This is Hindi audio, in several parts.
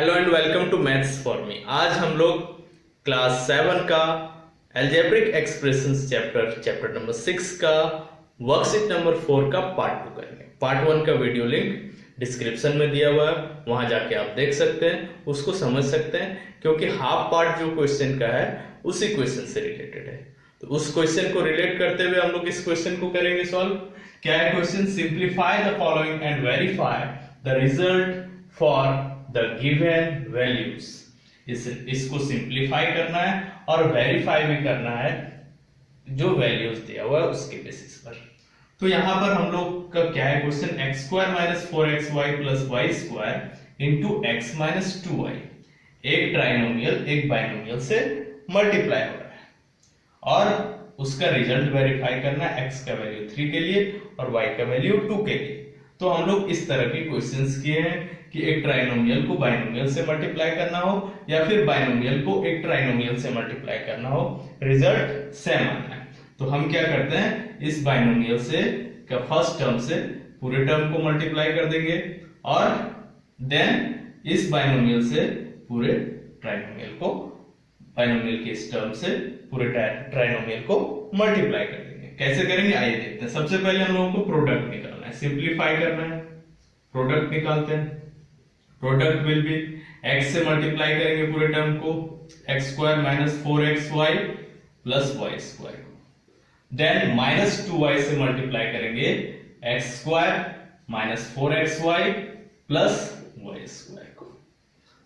Hello and welcome to maths for me. आज हम लोग क्लास 7 का एल्जेब्रिक एक्सप्रेशंस चैप्टर नंबर 6 का वर्कशीट नंबर 4 का पार्ट 2 करेंगे। पार्ट 1 का वीडियो लिंक डिस्क्रिप्शन में दिया हुआ है, वहां जाके आप देख सकते हैं, उसको समझ सकते हैं, क्योंकि हाफ पार्ट जो क्वेश्चन का है उसी क्वेश्चन से रिलेटेड है। तो उस क्वेश्चन को रिलेट करते हुए हम लोग इस क्वेश्चन को करेंगे सॉल्व। क्या है question? Simplify the following and verify the result for the given values. इसको सिंप्लीफाई करना है और वेरीफाई भी करना है जो वैल्यूज दिया हुआ है उसके बेसिस पर। तो यहां पर हम लोग का क्या है question? X square minus 4xy plus y square into x minus 2y एक ट्राइनोमियल एक बाइनोमियल से मल्टीप्लाई हो रहा है और उसका रिजल्ट वेरीफाई करना है। एक्स का वैल्यू 3 के लिए और वाई का वैल्यू 2 के लिए। तो हम लोग इस तरह के क्वेश्चंस किए हैं कि एक ट्राइनोमियल को बाइनोमियल से मल्टीप्लाई करना हो या फिर बाइनोमियल को एक ट्राइनोमियल से मल्टीप्लाई करना हो, रिजल्ट सेम आना है। तो हम क्या करते हैं, इस बाइनोमियल से का फर्स्ट टर्म से पूरे टर्म को मल्टीप्लाई कर देंगे और देन इस बाइनोमियल से पूरे ट्राइनोमियल को, बाइनोमियल के इस टर्म से पूरे ट्राइनोमियल को मल्टीप्लाई कर देंगे। कैसे करेंगे आइए देखते हैं। सबसे पहले हम लोगों को प्रोडक्ट निकालना है, सिंप्लीफाई करना है। प्रोडक्ट निकालते हैं। प्रोडक्ट विल बी x से मल्टीप्लाई करेंगे पूरे टर्म को, x square minus 4xy plus y square, then minus 2y से मल्टीप्लाई करेंगे x square minus 4xy plus y square को।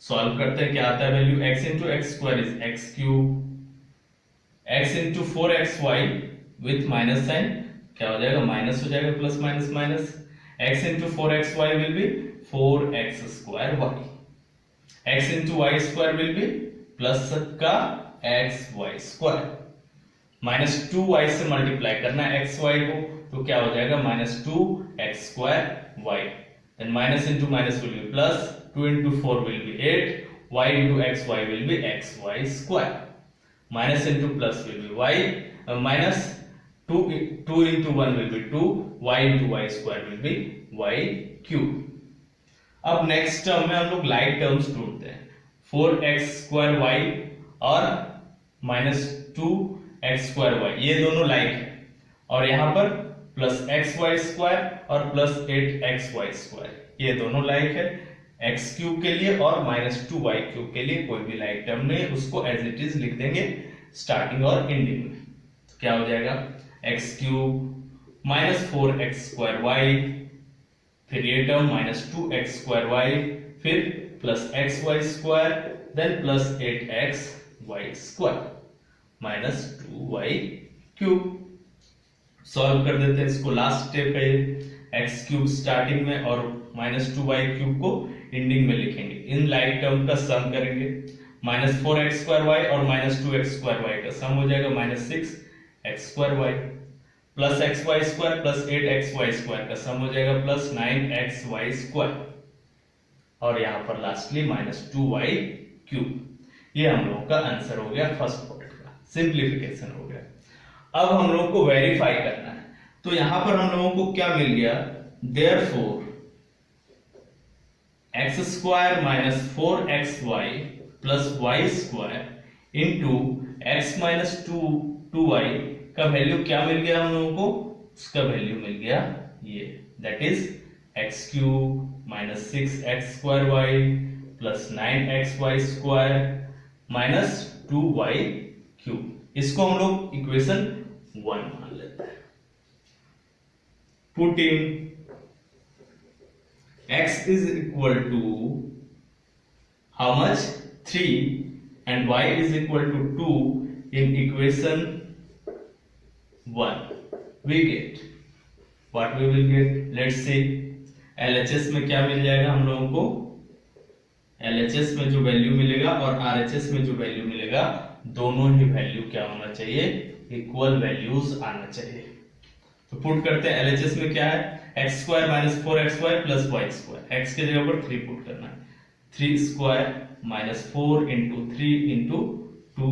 सॉल्व करते हैं, क्या आता है value? x into x square is x cube, x into 4xy with minus sign क्या हो जाएगा? माइनस हो जाएगा, plus minus minus. x into 4xy will be 4x square y, x into y square will be plus का xy स्क्वायर, माइनस 2y से मल्टीप्लाई करना है xy को, तो क्या हो जाएगा? Minus 2x square y, then minus into minus will be plus, 2 into 4 will be 8, y into xy will be xy square, minus into plus will be y, minus 2 into 1 will be 2, y into y square will be y cube. अब नेक्स्ट टर्म में हम लोग लाइक टर्म्स ढूंढते हैं, 4x स्क्वायर y और माइनस 2x स्क्वायर y, ये दोनों लाइक है, और यहां पर प्लस xy स्क्वायर और प्लस 8xy स्क्वायर, ये दोनों लाइक है। x क्यूब के लिए और माइनस 2y क्यूब के लिए कोई भी लाइक टर्म नहीं, उसको एज इट इज लिख देंगे स्टार्टिंग और एंडिंग में। तो क्या हो जाएगा? x cube minus 4x square y, फिर ये term minus 2x square y, फिर plus xy square, then plus 8xy square minus 2y cube. Solve कर देते हैं इसको, लास्ट स्टेप है ये। x क्यूब स्टार्टिंग में और माइनस 2y क्यूब को एंडिंग में लिखेंगे। इन लाइक टर्म का सम करेंगे, माइनस 4x स्क्वायर y और माइनस 2x स्क्वायर y का सम हो जाएगा minus 6x square y, plus xy square plus 8xy square का सम हो जाएगा प्लस 9xy स्क्वायर, और यहां पर लास्टली माइनस 2y क्यूब। ये हम लोगों का आंसर हो गया फर्स्ट पार्ट का, सिंप्लीफिकेशन हो गया। अब हम लोगों को वेरीफाई करना है, तो यहां पर हम लोगों को क्या मिल गया? Therefore x square minus 4xy plus y square into x minus 2y का वैल्यू क्या मिल गया हम लोगों को? उसका वैल्यू मिल गया ये, that is x cube minus 6x square y plus 9xy square minus 2y cube. इसको हम लोग इक्वेशन 1 मान लेते हैं। Put in x is equal to how much? 3 and y is equal to 2 in equation 1, we get what we will get? Let's see. LHS में क्या मिल जाएगा हम लोगों को? LHS में जो वैल्यू मिलेगा और RHS में जो वैल्यू मिलेगा, दोनों ही वैल्यू क्या होना चाहिए? इक्वल वैल्यूज आना चाहिए। तो पुट करते हैं। LHS में क्या है? X square minus 4xy plus y square, x के जगह पर 3 पुट करना है, 3 square minus 4 into 3 into 2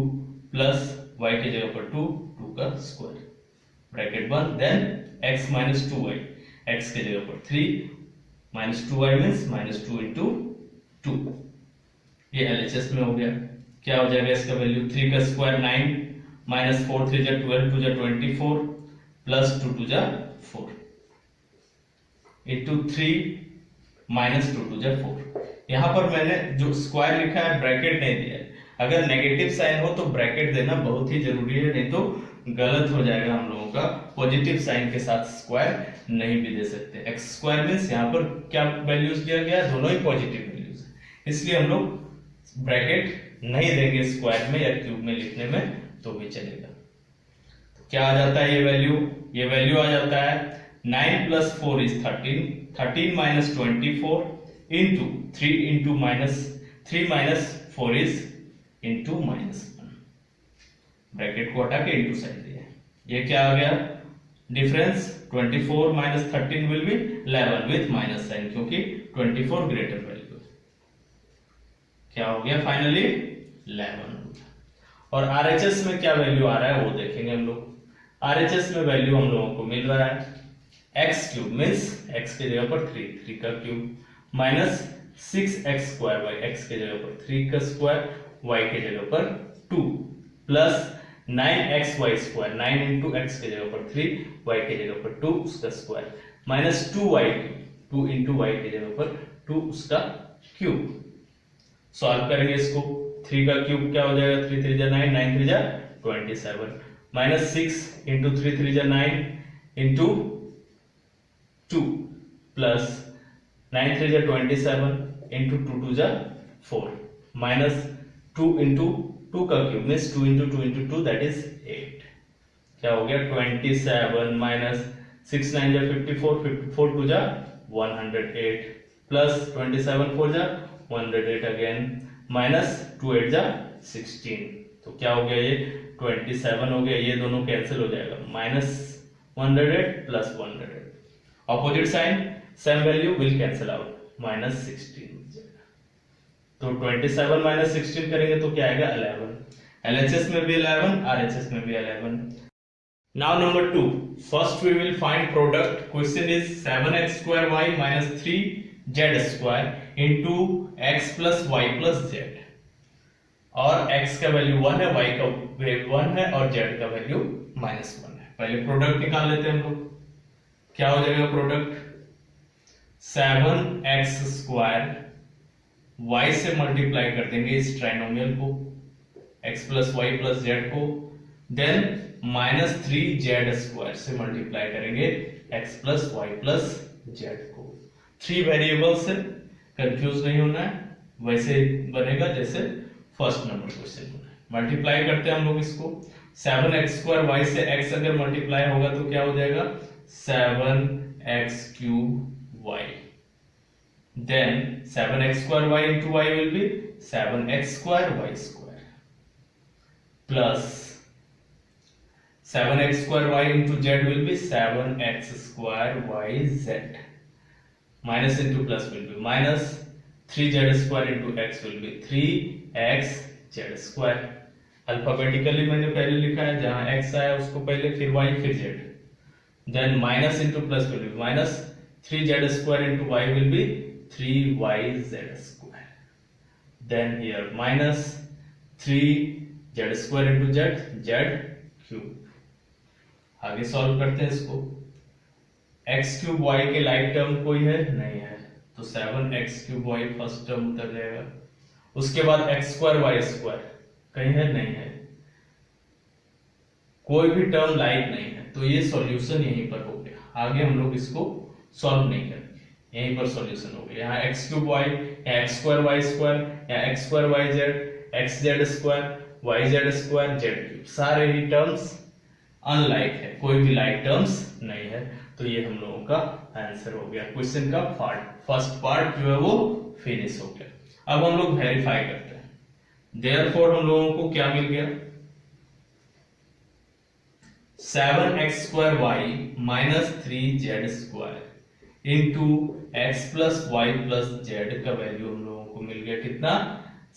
plus y के जगह पर 2 का square bracket 1, then x minus 2y, x के जगह पर 3 minus 2y means minus 2 into 2 ये LHS में हो गया। क्या हो जाएगा इसका वैल्यू, 3 का स्क्वायर 9 माइनस 4 3 जा 12 2 जा 24 प्लस 2 2 जा 4 इंटू 3 माइनस 2 2 जा 4। यहाँ पर मैंने जो स्क्वायर लिखा है ब्रैकेट नहीं दिया है। अगर नेगेटिव साइन हो तो ब्रैकेट देना बहुत ही जरूरी है, नहीं तो गलत हो जाएगा हम लोगों का। पॉजिटिव साइन के साथ स्क्वायर नहीं भी दे सकते। एक्स स्क्वायर मीन्स यहाँ पर क्या वैल्यूज दिया गया है, दोनों ही पॉजिटिव वैल्यूज है, इसलिए हम लोग ब्रैकेट नहीं देंगे स्क्वायर में या क्यूब में लिखने में तो भी चलेगा। तो क्या आ जाता है ये वैल्यू आ जाता है 9 plus 4 is 13, 13 minus 24 into 3 into minus 3 minus 4 is into minus 1, bracket को हटा के इंटू साइन दिया। ये क्या आ गया difference, 24 minus 13 will be 11 with minus sign, क्योंकि 24 ग्रेटर वैल्यू है। क्या हो गया फाइनली 11। और RHS में क्या वैल्यू आ रहा है वो देखेंगे हम लोग। RHS में वैल्यू हम लोगों को मिल रहा है एक्स क्यूब मीन्स एक्स के जगह पर 3 का cube minus 6x square y, x के जगह पर 3 का स्क्वायर, y के जगह पर 2 plus 9xy square, 9 into x के जगह पर 3, y के जगह पर 2 उसका square minus 2y cube, 2 into y के जगह पर 2 उसका क्यूब। सॉल्व करेंगे इसको, 3 का क्यूब क्या हो जाएगा, 3 3 जा 9, 9 3 जा 27 माइनस 6 इंटू 3 3 जा 9 इंटू 2 प्लस 9 3 जा 27 इंटू 2 2 जा 4 माइनस 2 इंटू 2 का cube means 2 into 2 into 2 that is 8। क्या हो गया 27 माइनस 6 9 जा 54, 54 2 जा 108 प्लस 27 4 जा 108 अगेन माइनस 2 8 जा 16। तो क्या हो गया ये 27 हो गया, ये दोनों कैंसिल हो जाएगा, minus 108 plus 108, opposite sign same value will cancel out, minus 16 हो जाएगा। तो 27 माइनस 16 करेंगे तो क्या आएगा 11। LHS में भी 11, RHS में भी 11। Now number 2, first we will find product. Question is 7x square y minus 3z square into x plus y plus z। और x का वैल्यू 1 है, y का वैल्यू 1 है और z का वैल्यू माइनस 1 है। पहले प्रोडक्ट निकाल लेते हैं हम लोग। क्या हो जाएगा प्रोडक्ट, 7x स्क्वायर y से मल्टीप्लाई कर देंगे इस ट्राइनोमियल को, x plus y plus z को, देन माइनस 3z स्क्वायर से मल्टीप्लाई करेंगे x plus y plus z को। 3 वेरिएबल्स है, कंफ्यूज नहीं होना है, वैसे बनेगा जैसे फर्स्ट नंबर क्वेश्चन में। मल्टीप्लाई करते हैं हम लोग इसको, 7x स्क्वायर y से x अगर मल्टीप्लाई होगा तो क्या हो जाएगा 7x cube y, then 7x square y into y will be 7x square y square plus 7x square y into z will be 7x square y z, minus into plus will be minus 3z square into x will be 3x z square। Alphabetically मैंने पहले लिखा है, जहां x आया उसको पहले, फिर y फिर z, then minus into plus will be minus 3z square into y will be 3yz square, then here minus 3z square into z cube। आगे सॉल्व करते हैं इसको, x क्यूब y के लाइक टर्म कोई है नहीं है, तो 7x cube y first term उतर जाएगा। उसके बाद x स्क्वायर y स्क्वायर कहीं है नहीं है, कोई भी टर्म लाइक नहीं है, तो ये सॉल्यूशन यहीं पर हो गया। आगे हम लोग इसको सॉल्व नहीं करेंगे, यहीं पर सॉल्यूशन हो गया। यहाँ x क्यूब y या x स्क्वायर y स्क्वायर या x square y z, x z square y z square z cube, सारे ही टर्म्स अनलाइक है, कोई भी लाइक टर्म्स नहीं है, तो ये हम लोगों का आंसर हो गया। क्वेश्चन का फर्स्ट पार्ट जो है वो फिनिश हो गया। अब हम लोग वेरीफाई करते हैं। देयरफॉर हम लोगों को क्या मिल गया, 7x square y minus 3z square into x plus y plus z का वैल्यू हम लोगों को मिल गया कितना,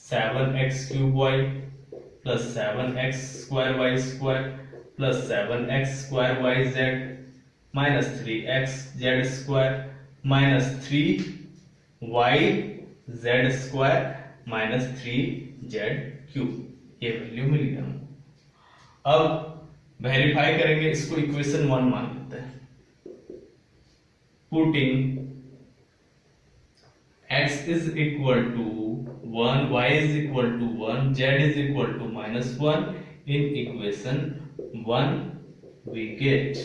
7x cube y plus 7x square y square plus 7x square y z minus 3x z square minus 3y z square minus 3z³ ये वैल्यू मिल गया हमको। अब वेरीफाई करेंगे इसको, इक्वेशन 1 मान लेते हैं। Putting x is equal to 1, y is equal to 1, z is equal to -1 in equation 1 we get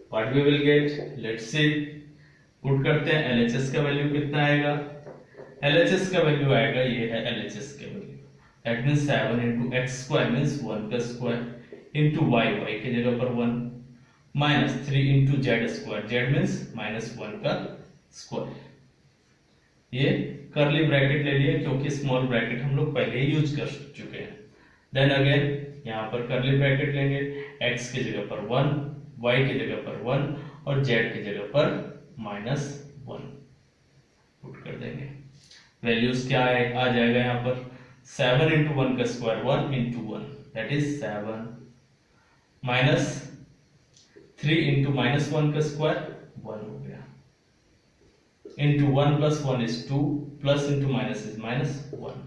what we will get, let's see। Put करते हैं, LHS का वैल्यू कितना आएगा, LHS का वैल्यू आएगा, ये है LHS का value, that means 7 into x² means 1 का स्क्वायर इंटू y, y की जगह पर 1, minus 3 into z² z means -1 का स्क्वायर। ये करली ब्रैकेट ले लिए क्योंकि स्मॉल ब्रैकेट हम लोग पहले ही यूज कर चुके हैं। देन अगेन यहाँ पर करली ब्रैकेट लेंगे, x की जगह पर 1, y की जगह पर 1 और z की जगह पर -1 पुट कर देंगे। वैल्यूज क्या आ जाएगा यहाँ पर, 7 into 1 का square 1 into 1 that is 7, minus 3 into -1 का स्क्वायर 1 हो गया, into 1 plus 1 is 2, plus into minus is -1,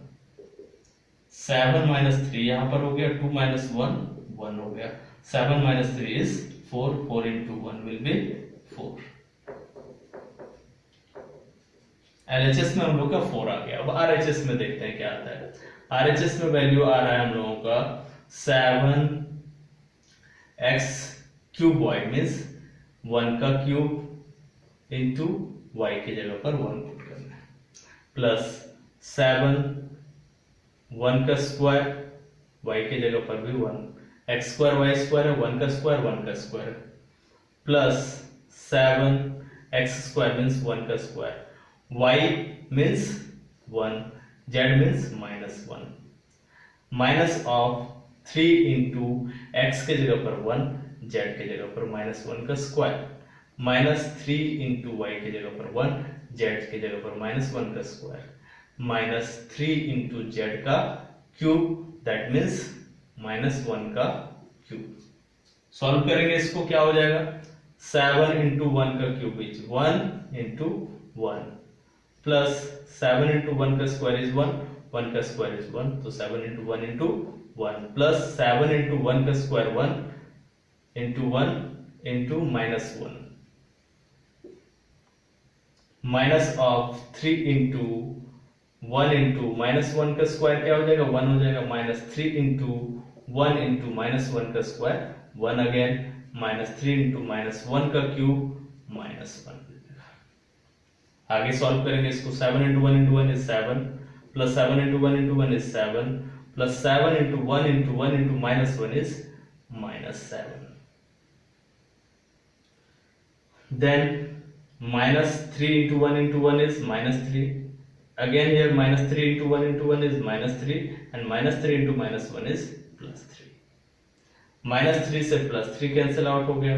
7 minus 3 यहाँ पर हो गया, 2 minus 1 1 हो गया, 7 minus 3 is 4, 4 into 1 will be 4। LHS में हम लोग का 4 आ गया। अब RHS में देखते हैं क्या आता है। RHS में वैल्यू आ रहा है हम लोगों का 7x³ y मीन्स 1 का क्यूब इंटू y की जगह पर 1 पुट करना है, प्लस 7 1 का स्क्वायर y की जगह पर भी 1, x² y² है, 1 का स्क्वायर 1 का स्क्वायर, प्लस 7 x² मीन्स 1 का square, y means 1, z means -1, minus of 3 into x की जगह पर 1, z की जगह पर -1 का स्क्वायर, माइनस 3 इंटू वाई की जगह पर 1, जेड की जगह पर -1 का स्क्वायर, माइनस 3 इंटू जेड का क्यूब दैट मीन्स -1 का क्यूब। सॉल्व करेंगे इसको, क्या हो जाएगा, 7 इंटू 1 का cube is 1 into 1, plus 7 into 1 का स्क्वायर इज 1, 1 का स्क्वायर इज 1, तो 7 इंटू 1 इंटू 1, प्लस 7 इंटू 1 का square 1 into 1 into -1, minus of 3 into 1 into -1 का स्क्वायर क्या हो जाएगा, 1 हो जाएगा, माइनस 3 इंटू 1 इंटू -1 का स्क्वायर 1 अगेन, माइनस 3 इंटू -1 का क्यूब -1। आगे सॉल्व करेंगे इसको, 7 into 1 into 1 is 7, plus 7 into 1 into 1 is 7, plus 7 into 1 into 1 into -1 is -7। Then minus 3 into 1 into 1 is -3. Again here minus 3 into 1 into 1 is -3 and minus 3 into -1 is +3. minus 3 से +3 कैंसिल आउट हो गया,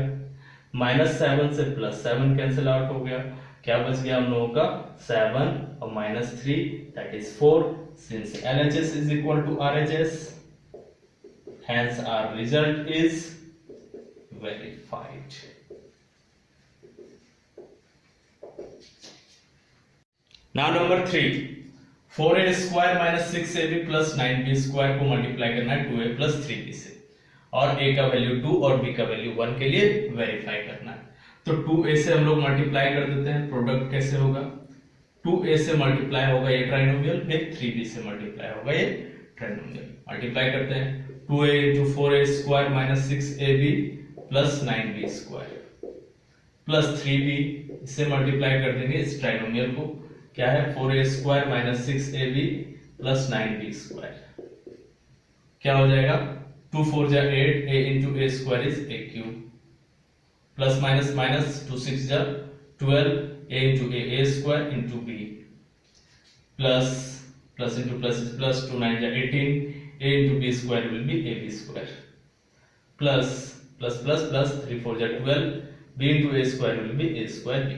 -7 से +7 कैंसिल आउट हो गया, क्या बच गया हम लोगों का 7 और -3 that is 4. Since LHS is equal to RHS, hence our result is verified. Now number 3, 4a square minus 6ab plus 9b square को मल्टीप्लाई करना है 2a प्लस 3b से, और a का वैल्यू 2 और b का वैल्यू 1 के लिए वेरीफाई करना है। तो 2a से हम लोग मल्टीप्लाई कर देते हैं, प्रोडक्ट कैसे होगा, 2a से मल्टीप्लाई होगा ये ट्राइनोमियल, फिर 3b से मल्टीप्लाई होगा ये ट्राइनोमियल। मल्टीप्लाई करते हैं, 2a into 4a square minus 6ab plus 9b square plus 3b, इससे मल्टीप्लाई कर देंगे इस ट्राइनोमियल को, क्या है 4a square minus 6ab plus 9b square, क्या हो जाएगा 2 4 जा 8, a into a square is a cube, plus minus minus 2 6 जा 12, a into a square into b, plus plus into plus is plus, 2 9 जा 18, a into b square will B ab square, plus plus plus plus 3 4 जा 12, b into a square will be a square b।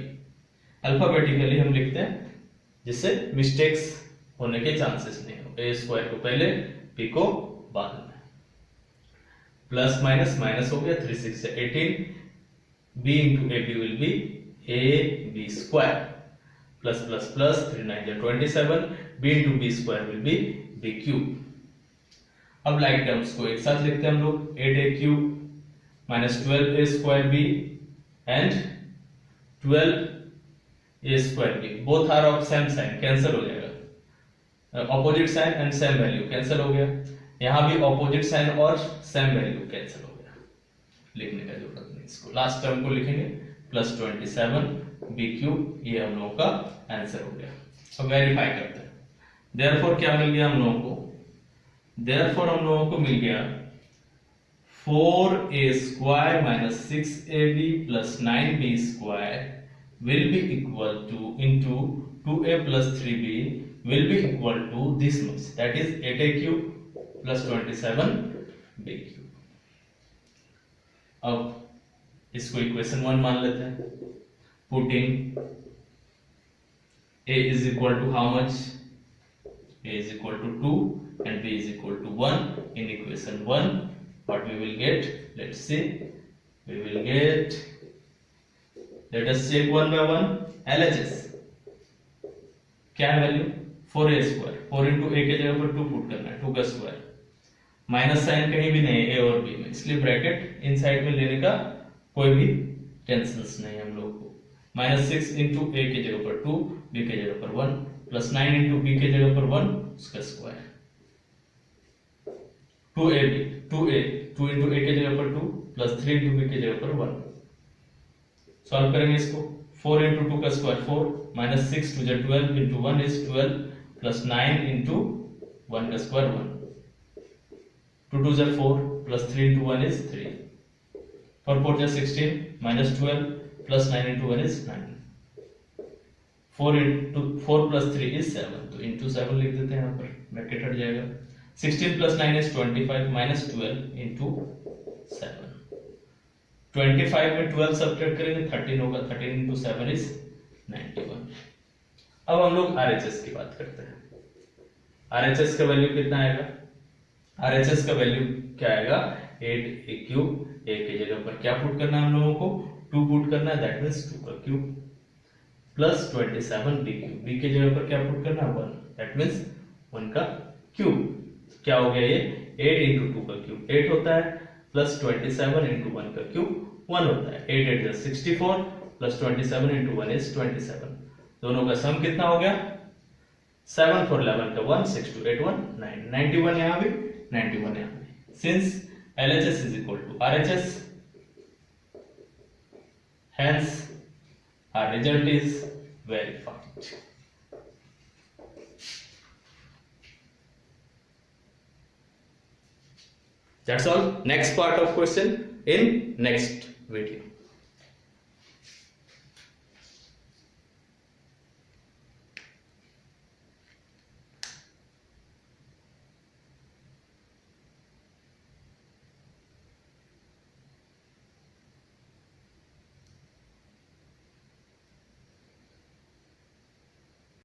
Alphabetically हम लिखते हैं जिससे मिस्टेक्स होने के चांसेस नहीं हो, a स्क्वायर को पहले b को बाद में, प्लस माइनस माइनस हो गया, 3 6 से 18, b into a b will be a b square, plus plus plus 3 9 27, b into b square will be b cube. अब लाइक टर्म्स को एक साथ लिखते हैं हम लोग, 8a cube minus 12a square b and 12a square b, both are of same sign, cancel हो जाएगा, opposite sign and same value cancel हो गया, यहाँ भी ऑपोजिट साइन और सेम वैल्यू कैंसिल हो गया, लिखने का जरूरत नहीं इसको, लास्ट टर्म को लिखेंगे प्लस 27 b क्यूब, ये हम लोगों का आंसर हो गया। अब वेरीफाई करते हैं, देयरफॉर क्या मिल गया हम लोगों को, देयरफॉर हम लोगों को मिल गया 4a square minus 6ab plus 9b square will be equal to into 2a plus 3b will be equal to this much, that is 8a cube plus 27b cube। अब इसको इक्वेशन 1 मान लेते हैं, putting a is equal to how much, a is equal to 2 and b is equal to 1 in equation 1, what we will get, let's see, we will get, let us check one by one, LHS क्या है value, 4a square, 4 into a के जगह पर 2 पुट करना है, 2 का स्क्वायर, माइनस साइन कहीं भी नहीं है a और b में, इसलिए ब्रैकेट इन साइड में लेने का कोई भी टेंशन नहीं है हम लोग को, माइनस 6 इंटू a के जगह पर 2, b के जगह पर 1, प्लस 9 इंटू b के जगह पर 1 उसका square, 2ab 2a 2 into a के जगह पर 2 प्लस 3 इंटू b के जगह पर 1, सॉल्व करेंगे इसको, 4 इंटू 2 का स्क्वायर 4 माइनस 6 टू जा 12 इंटू 1 इज 12 प्लस 9 इंटू 1 का स्क्वायर 1, 2 टू जा 4 प्लस 3 इंटू 1 इज 3, 4 4 जा 16 minus 12 plus 9 into 1 is 9, 4 into 4 plus 3 is 7, तो इंटू 7 लिख देते हैं यहाँ पर, ब्रैकेट हट जाएगा, 16 plus 9 is 25 minus 12 into 7, 25 में 12 सब्ट्रैक्ट करेंगे 13 होगा, 13 into 7 is 91। अब हम लोग RHS की बात करते हैं, RHS का वैल्यू कितना आएगा, RHS का वैल्यू क्या आएगा, 8a क्यूब, a के जगह पर क्या पुट करना है हम लोगों को, 2 पुट करना है, दैट मींस 2 का cube, plus 27b cube, b के जगह पर क्या पुट करना है 1, दैट मींस 1 का क्यूब, क्या हो गया ये 8 इंटू 2 का क्यूब 8 होता है, प्लस 27 इंटू 1 का क्यूब 1 होता है, 8 8 is 64 प्लस 27 इंटू 1 is 27, दोनों का सम कितना हो गया, 7 4 11 का 1, 6 2 8 1 9, 91 यहाँ भी 91 यहाँ भी, since LHS is equal to RHS, hence our result is verified। That's all. Next part of question in next video.